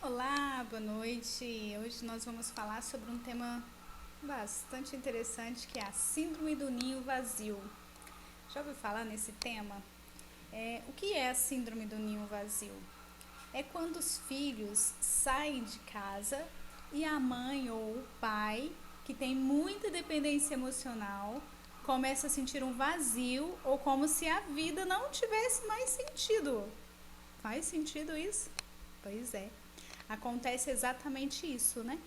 Olá, boa noite. Hoje nós vamos falar sobre um tema bastante interessante que é a Síndrome do Ninho Vazio. Já ouviu falar nesse tema? O que é a Síndrome do Ninho Vazio? É quando os filhos saem de casa e a mãe ou o pai, que tem muita dependência emocional, começa a sentir um vazio ou como se a vida não tivesse mais sentido. Faz sentido isso? Pois é. Acontece exatamente isso, né?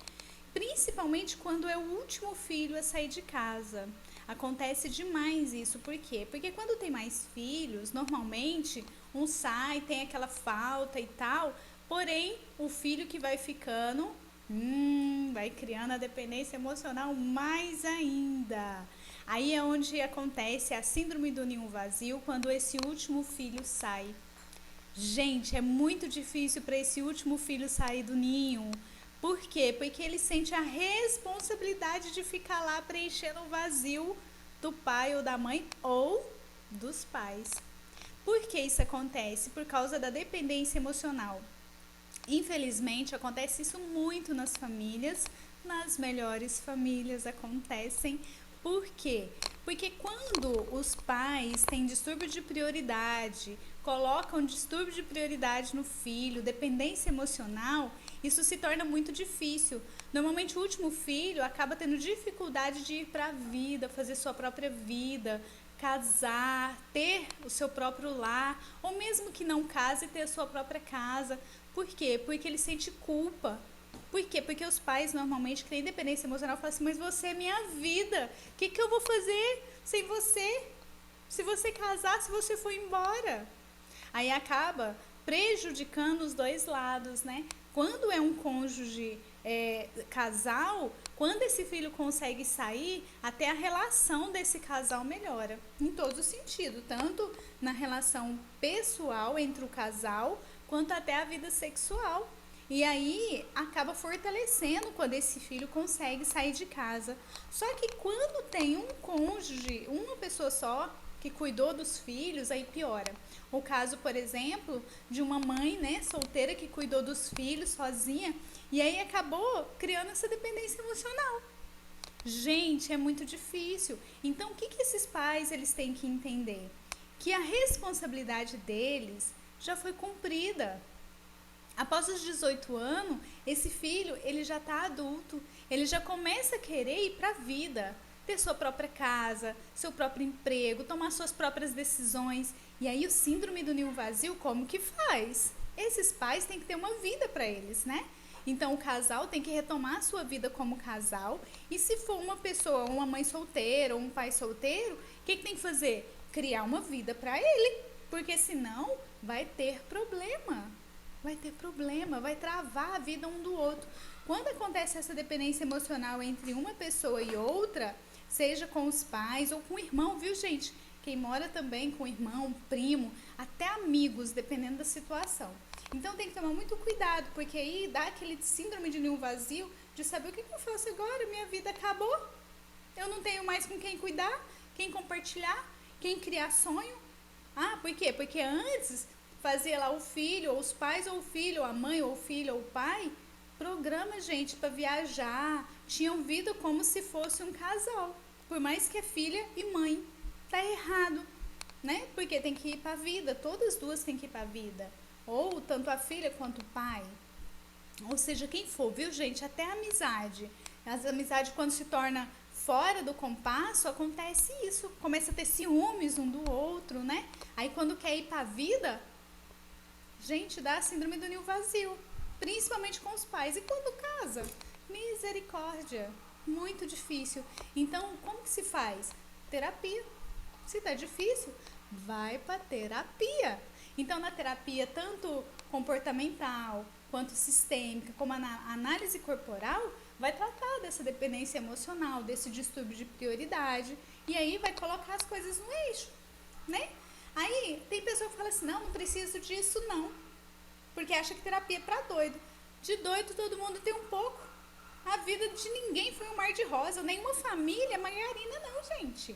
Principalmente quando é o último filho a sair de casa. Acontece demais isso, por quê? Porque quando tem mais filhos, normalmente um sai, tem aquela falta e tal, porém o filho que vai ficando, vai criando a dependência emocional mais ainda. Aí é onde acontece a síndrome do ninho vazio, quando esse último filho sai. Gente, é muito difícil para esse último filho sair do ninho. Por quê? Porque ele sente a responsabilidade de ficar lá preenchendo o vazio do pai ou da mãe ou dos pais. Por que isso acontece? Por causa da dependência emocional. Infelizmente, acontece isso muito nas famílias, nas melhores famílias acontecem. Por quê? Porque quando os pais têm distúrbio de prioridade, colocam distúrbio de prioridade no filho, dependência emocional, isso se torna muito difícil. Normalmente o último filho acaba tendo dificuldade de ir para a vida, fazer sua própria vida, casar, ter o seu próprio lar, ou mesmo que não case, ter a sua própria casa. Por quê? Porque ele sente culpa. Por quê? Porque os pais normalmente que têm dependência emocional falam assim, mas você é minha vida, o que eu vou fazer sem você? Se você casar, se você for embora. Aí acaba prejudicando os dois lados, né? Quando é um cônjuge casal, quando esse filho consegue sair, até a relação desse casal melhora, em todos os sentidos, tanto na relação pessoal entre o casal, quanto até a vida sexual. E aí acaba fortalecendo quando esse filho consegue sair de casa. Só que quando tem um cônjuge, uma pessoa só que cuidou dos filhos, aí piora. O caso, por exemplo, de uma mãe, né, solteira que cuidou dos filhos sozinha e aí acabou criando essa dependência emocional. Gente, é muito difícil. Então, o que esses pais eles têm que entender? Que a responsabilidade deles já foi cumprida. Após os 18 anos, esse filho ele já está adulto, ele já começa a querer ir para a vida, ter sua própria casa, seu próprio emprego, tomar suas próprias decisões. E aí o síndrome do ninho vazio, como que faz? Esses pais têm que ter uma vida para eles, né? Então o casal tem que retomar a sua vida como casal. E se for uma pessoa, uma mãe solteira ou um pai solteiro, o que tem que fazer? Criar uma vida para ele, porque senão vai ter problema. Vai ter problema, vai travar a vida um do outro. Quando acontece essa dependência emocional entre uma pessoa e outra, seja com os pais ou com o irmão, viu, gente? Quem mora também com o irmão, primo, até amigos, dependendo da situação. Então tem que tomar muito cuidado, porque aí dá aquele síndrome de ninho vazio, de saber o que eu faço agora, minha vida acabou. Eu não tenho mais com quem cuidar, quem compartilhar, quem criar sonho. Ah, por quê? Porque antes fazia lá o filho, ou os pais, ou o filho, ou a mãe, ou o filho, ou o pai, programa, gente, para viajar, tinham vida como se fosse um casal, por mais que é filha e mãe. Tá errado, né? Porque tem que ir para a vida, todas duas têm que ir para a vida, ou tanto a filha quanto o pai, ou seja, quem for, viu, gente? Até a amizade. As amizades, quando se torna fora do compasso, acontece isso. Começa a ter ciúmes um do outro, né? Aí, quando quer ir para a vida, gente, dá a síndrome do ninho vazio. Principalmente com os pais. E quando casa? Misericórdia. Muito difícil. Então, como que se faz? Terapia. Se tá difícil, vai para terapia. Então, na terapia, tanto comportamental, quanto sistêmica, como a análise corporal, vai tratar dessa dependência emocional, desse distúrbio de prioridade, e aí vai colocar as coisas no eixo, né? Aí, tem pessoa que fala assim, não preciso disso não, porque acha que terapia é pra doido. De doido todo mundo tem um pouco. A vida de ninguém foi um mar de rosa, nenhuma família é margarina não, gente.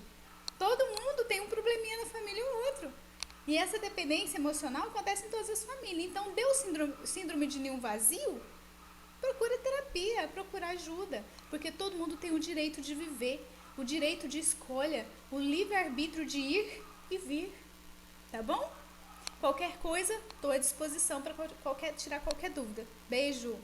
Todo mundo tem um probleminha na família ou outro. E essa dependência emocional acontece em todas as famílias. Então, deu síndrome de ninho vazio, procura terapia, procura ajuda, porque todo mundo tem o direito de viver, o direito de escolha, o livre-arbítrio de ir e vir, tá bom? Qualquer coisa, estou à disposição para tirar qualquer dúvida. Beijo!